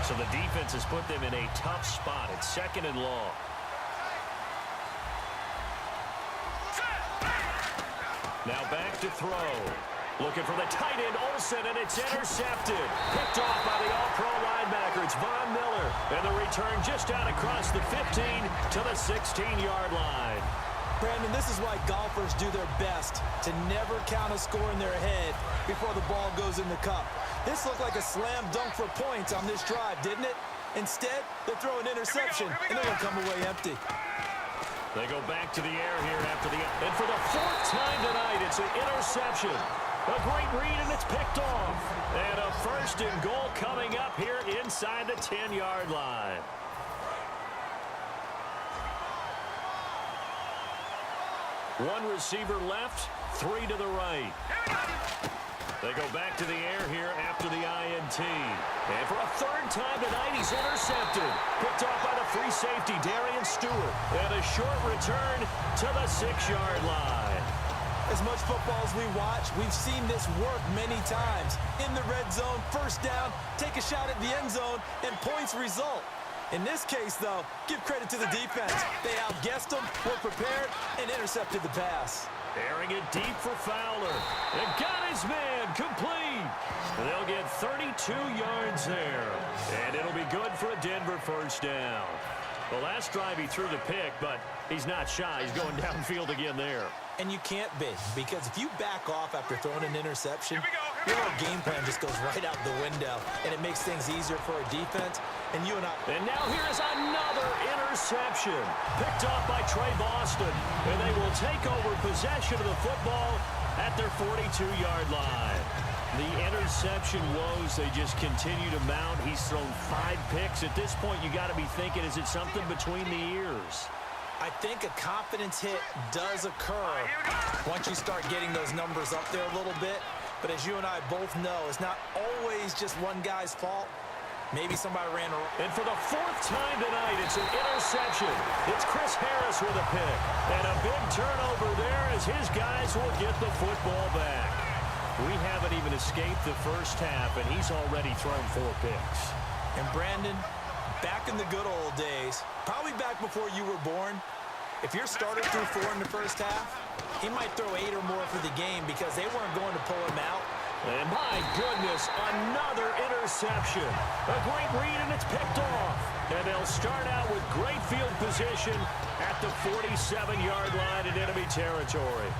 So the defense has put them in a tough spot. It's 2nd and long. Now back to throw. Looking for the tight end, Olsen, and it's intercepted. Picked off by the all-pro linebacker. It's Von Miller. And the return just out across the 15 to the 16-yard line. Brandon, this is why golfers do their best to never count a score in their head before the ball goes in the cup. This looked like a slam dunk for points on this drive, didn't it? Instead, they throw an interception, and they're going to come away empty. They go back to the air here after the... And for the 4th time tonight, it's an interception. A great read, and it's picked off. And a 1st and goal coming up here inside the 10-yard line. One receiver left, 3 to the right. They go back to the air here after the INT. And for a 3rd time tonight, he's intercepted. Picked off by the free safety, Darian Stewart. And a short return to the 6-yard line. As much football as we watch, we've seen this work many times. In the red zone, 1st down, take a shot at the end zone, and points result. In this case, though, give credit to the defense. They outguessed them, were prepared, and intercepted the pass. Airing it deep for Fowler. And got his man complete. And they'll get 32 yards there. And it'll be good for a Denver 1st down. The last drive he threw the pick, but he's not shy. He's going downfield again there. And you can't be, because if you back off after throwing an interception, your whole game plan just goes right out the window, and it makes things easier for a defense. And now here's another interception. Picked off by Trey Boston. And they will take over possession of the football at their 42-yard line. The interception woes, they just continue to mount. He's thrown 5 picks. At this point, you got to be thinking, is it something between the ears? I think a confidence hit does occur once you start getting those numbers up there a little bit. But as you and I both know, it's not always just one guy's fault. Maybe somebody ran around. And for the 4th time tonight, it's an interception. It's Chris Harris with a pick. And a big turnover there as his guys will get the football back. We haven't even escaped the 1st half, and he's already thrown 4 picks. And Brandon, back in the good old days, probably back before you were born, if your starter threw 4 in the 1st half, he might throw 8 or more for the game because they weren't going to pull him out. And my goodness, another interception. A great read, and it's picked off. And they'll start out with great field position at the 47-yard line in enemy territory.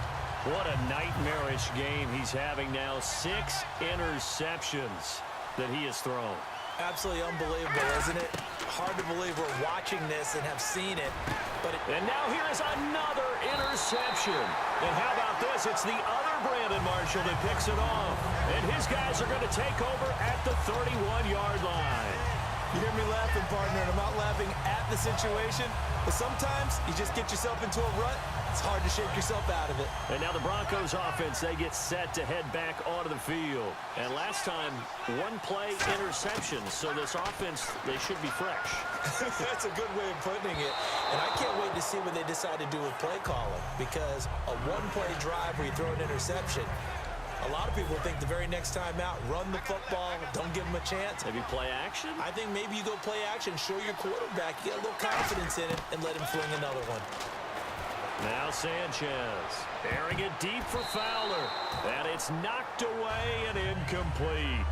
What a nightmarish game he's having now. 6 interceptions that he has thrown. Absolutely unbelievable, isn't it? Hard to believe we're watching this and have seen it. And now here is another interception. And how about this? It's the other Brandon Marshall that picks it off. And his guys are going to take over at the 31-yard line. You hear me laughing, partner, and I'm not laughing at the situation, but sometimes you just get yourself into a rut. It's hard to shake yourself out of it. And now the Broncos offense, they get set to head back onto the field. And last time, 1-play interception. So this offense, they should be fresh. That's a good way of putting it. And I can't wait to see what they decide to do with play calling, because a 1-play drive where you throw an interception, a lot of people think the very next time out, run the football, don't give them a chance. Maybe play action? I think maybe you go play action, show your quarterback, you get a little confidence in it, and let him fling another one. Now Sanchez, airing it deep for Fowler. And it's knocked away and incomplete.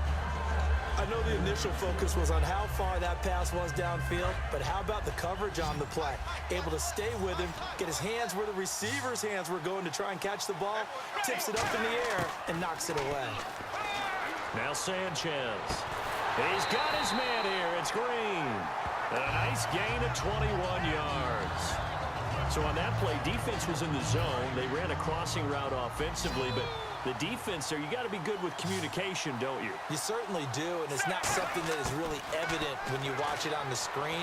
I know the initial focus was on how far that pass was downfield, but how about the coverage on the play? Able to stay with him, get his hands where the receiver's hands were going to try and catch the ball, tips it up in the air, and knocks it away. Now Sanchez. He's got his man here. It's Green. And a nice gain of 21 yards. So on that play, defense was in the zone. They ran a crossing route offensively, but the defense there, you got to be good with communication, don't you? You certainly do, and it's not something that is really evident when you watch it on the screen.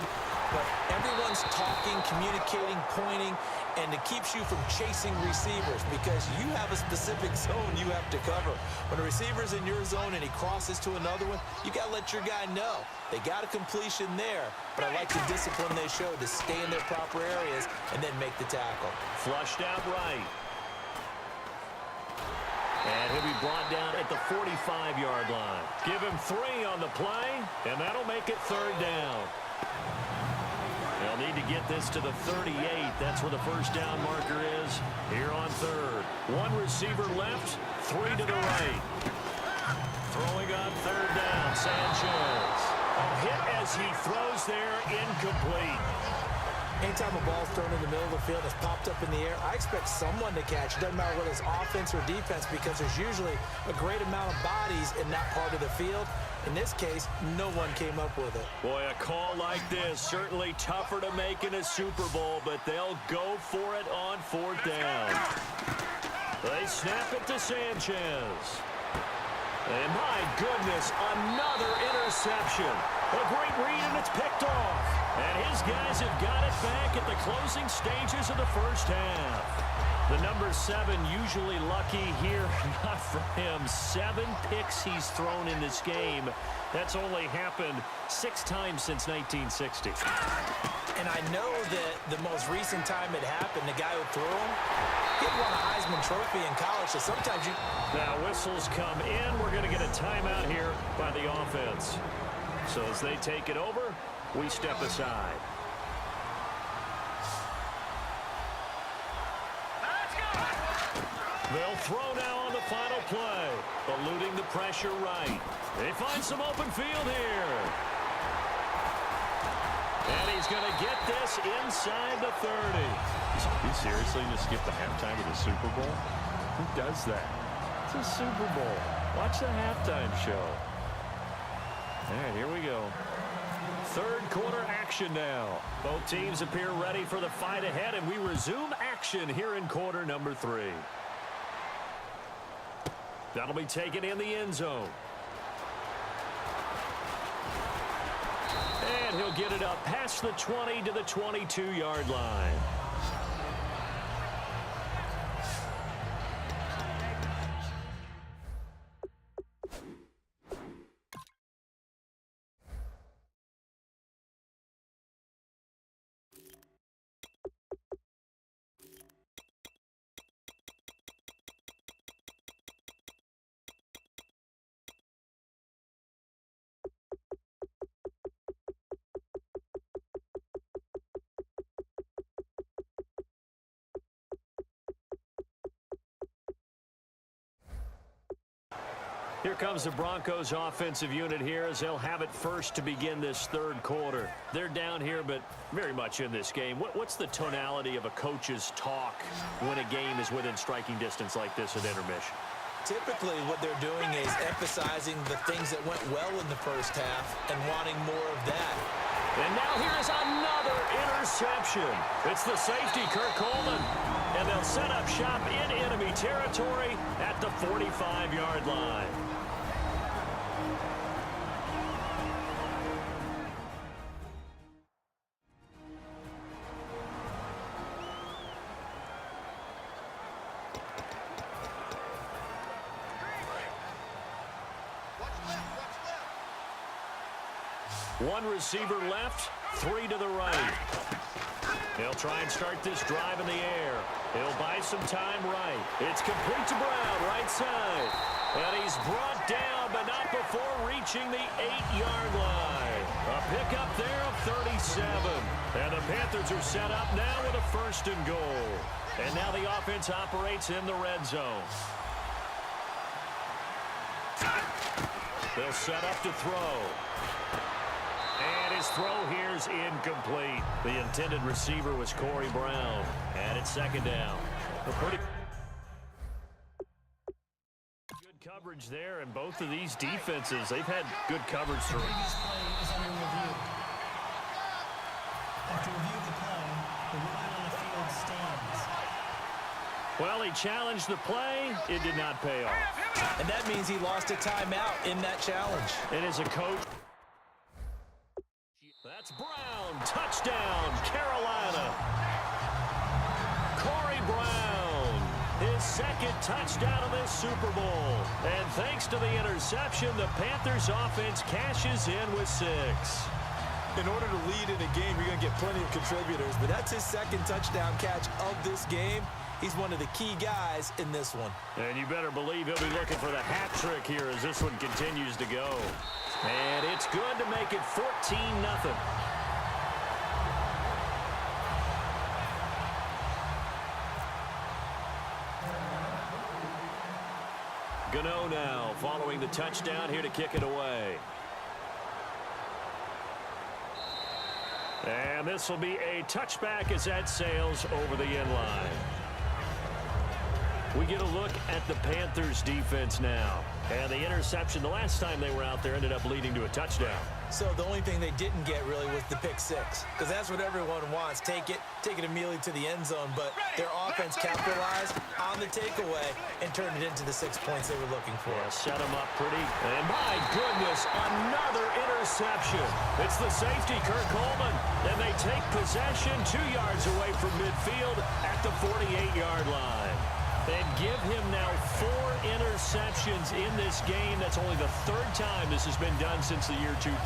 But everyone's talking, communicating, pointing, and it keeps you from chasing receivers because you have a specific zone you have to cover. When a receiver's in your zone and he crosses to another one, you got to let your guy know. They got a completion there, but I like the discipline they showed to stay in their proper areas and then make the tackle. Flushed out right. And he'll be brought down at the 45-yard line. Give him 3 on the play, and that'll make it 3rd down. They'll need to get this to the 38. That's where the first down marker is here on 3rd. 1 receiver left, 3 to the right. Throwing on 3rd down, Sanchez. A hit as he throws there, incomplete. Anytime a ball's thrown in the middle of the field, it's popped up in the air, I expect someone to catch. It doesn't matter whether it's offense or defense, because there's usually a great amount of bodies in that part of the field. In this case, no one came up with it. Boy, a call like this, certainly tougher to make in a Super Bowl, but they'll go for it on 4th down. They snap it to Sanchez. And my goodness, another interception. A great read, and it's picked off. And his guys have got it back at the closing stages of the first half. The number 7 usually lucky here. Not for him. 7 picks he's thrown in this game. That's only happened 6 times since 1960. And I know that the most recent time it happened, the guy who threw him, he won a Heisman Trophy in college, so sometimes you... Now whistles come in. We're going to get a timeout here by the offense. So as they take it over, we step aside. They'll throw now on the final play, eluding the pressure right. They find some open field here. And he's going to get this inside the 30. You seriously just skip the halftime of the Super Bowl? Who does that? It's a Super Bowl. Watch the halftime show. All right, here we go. 3rd quarter action now. Both teams appear ready for the fight ahead, and we resume action here in quarter number 3. That'll be taken in the end zone. And he'll get it up past the 20 to the 22-yard line. Here comes the Broncos offensive unit here as they'll have it first to begin this 3rd quarter. They're down here, but very much in this game. What's the tonality of a coach's talk when a game is within striking distance like this at intermission? Typically, what they're doing is emphasizing the things that went well in the first half and wanting more of that. And now here's another interception. It's the safety, Kirk Coleman. And they'll set up shop in enemy territory at the 45-yard line. One receiver left, 3 to the right. He'll try and start this drive in the air. He'll buy some time right. It's complete to Brown, right side. And he's brought down, but not before reaching the 8-yard line. A pickup there of 37. And the Panthers are set up now with a 1st and goal. And now the offense operates in the red zone. They'll set up to throw. And his throw here is incomplete. The intended receiver was Corey Brown. And it's 2nd down. A pretty good coverage there, and both of these defenses, they've had good coverage through. Previous play is under review. After review of the play, the ruling on the field stands. Well, he challenged the play. It did not pay off. And that means he lost a timeout in that challenge. And as a coach, that's Brown. Touchdown, Carolina. Corey Brown, his 2nd touchdown of this Super Bowl. And thanks to the interception, the Panthers offense cashes in with 6. In order to lead in a game, you're going to get plenty of contributors, but that's his 2nd touchdown catch of this game. He's one of the key guys in this one. And you better believe he'll be looking for the hat trick here as this one continues to go. And it's good to make it 14-0. Gano now following the touchdown here to kick it away. And this will be a touchback as that sails over the end line. We get a look at the Panthers defense now. And the interception the last time they were out there ended up leading to a touchdown. So the only thing they didn't get really was the pick six, because that's what everyone wants. Take it immediately to the end zone, but their offense capitalized on the takeaway and turned it into the 6 points they were looking for. Yeah, set them up pretty. And my goodness, another interception. It's the safety, Kurt Coleman. And they take possession 2 yards away from midfield at the 48-yard line. And give him now 4 interceptions in this game. That's only the 3rd time this has been done since the year 2000.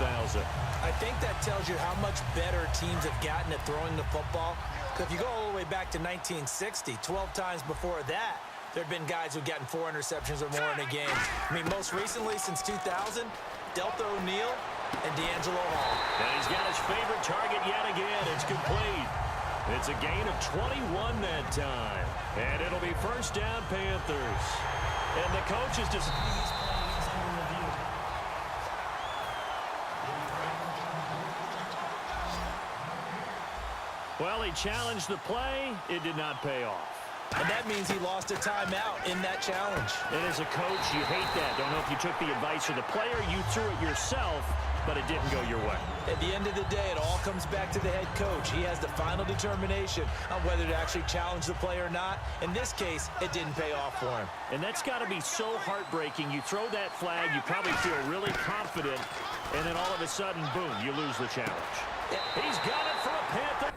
I think that tells you how much better teams have gotten at throwing the football. Because if you go all the way back to 1960, 12 times before that, there have been guys who've gotten 4 interceptions or more in a game. I mean, most recently, since 2000, Delta O'Neal and D'Angelo Hall. And he's got his favorite target yet again. It's complete. It's a gain of 21 that time. And it'll be first down, Panthers. And the coach is just... Well, he challenged the play. It did not pay off. And that means he lost a timeout in that challenge. And as a coach, you hate that. Don't know if you took the advice of the player, you threw it yourself, but it didn't go your way. At the end of the day, it all comes back to the head coach. He has the final determination on whether to actually challenge the play or not. In this case, it didn't pay off for him. And that's got to be so heartbreaking. You throw that flag, you probably feel really confident, and then all of a sudden, boom, you lose the challenge. He's got it for a Panther.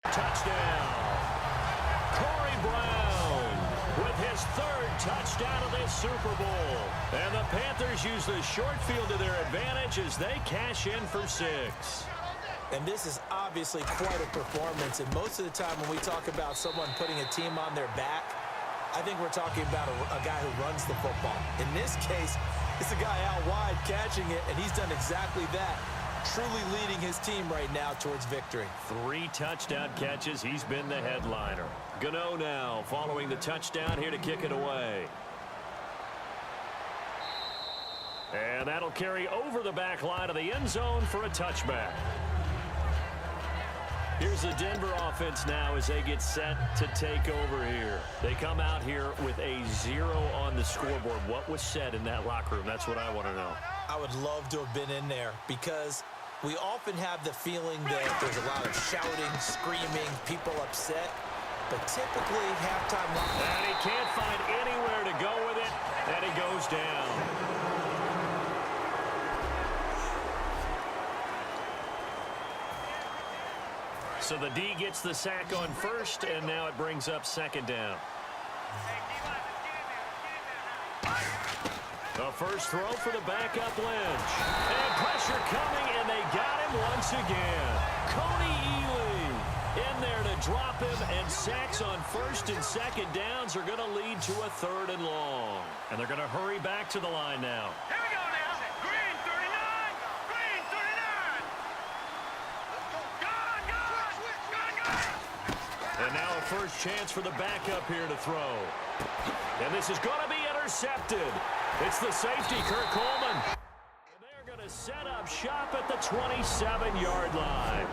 Touchdown. Corey Brown with his 3rd touchdown of this Super Bowl. And the Panthers use the short field to their advantage as they cash in for 6. And this is obviously quite a performance. And most of the time when we talk about someone putting a team on their back, I think we're talking about a guy who runs the football. In this case, it's a guy out wide catching it, and he's done exactly that. Truly leading his team right now towards victory. 3 touchdown catches. He's been the headliner. Gano now following the touchdown here to kick it away. And that'll carry over the back line of the end zone for a touchback. Here's the Denver offense now as they get set to take over here. They come out here with a 0 on the scoreboard. What was said in that locker room? That's what I want to know. I would love to have been in there because we often have the feeling that there's a lot of shouting, screaming, people upset. But typically, halftime... And he can't find anywhere to go with it, and he goes down. So the D gets the sack on first, and now it brings up 2nd down. The first throw for the backup Lynch. And pressure coming, and they got him once again. Coney Ealy in there to drop him, and sacks on 1st and 2nd downs are going to lead to a 3rd and long. And they're going to hurry back to the line now. Here we go now. Green 39. Green 39. Go. And now a first chance for the backup here to throw. And this is going to be intercepted. It's the safety, Kurt Coleman. And they're going to set up shop at the 27-yard line.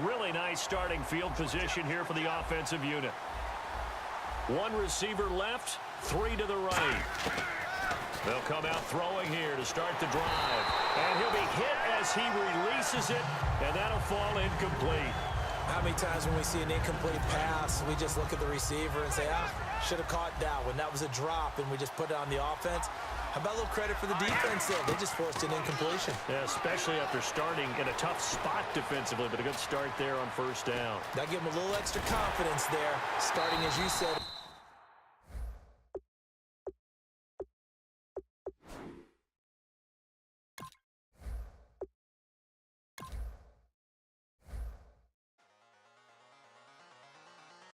Really nice starting field position here for the offensive unit. 1 receiver left, 3 to the right. They'll come out throwing here to start the drive. And he'll be hit as he releases it, and that'll fall incomplete. How many times when we see an incomplete pass, we just look at the receiver and say, should have caught that one. That was a drop, and we just put it on the offense. How about a little credit for the defense there? They just forced an incompletion. Yeah, especially after starting in a tough spot defensively, but a good start there on 1st down. That gave them a little extra confidence there, starting, as you said,